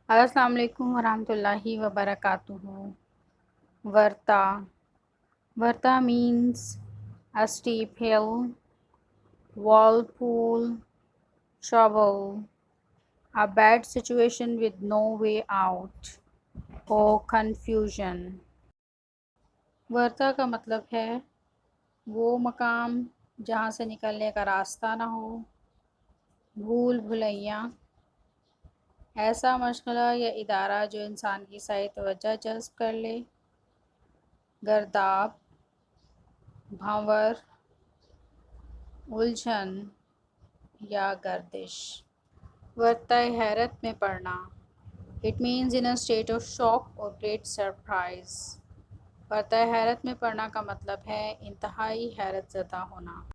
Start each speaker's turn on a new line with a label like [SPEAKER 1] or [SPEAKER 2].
[SPEAKER 1] अस्सलाम वालेकुम वरहमतुल्लाहि वबरकातुहू। वर्ता वर्ता means a steep hill, whirlpool, trouble, a bad situation with no way out, or confusion। वर्ता का मतलब है वो मकाम जहाँ से निकलने का रास्ता ना हो, भूल भुलैया, ऐसा मशगला या इदारा जो इंसान की सही तवज्जो जज़्ब कर ले, गर्दाब, भंवर, उलझन या गर्दिश। वर्ताए हैरत में पड़ना, it means in a state of shock और ग्रेट सरप्राइज। वर्ताए हैरत में पड़ना का मतलब है इंतहाई हैरत ज़दा होना।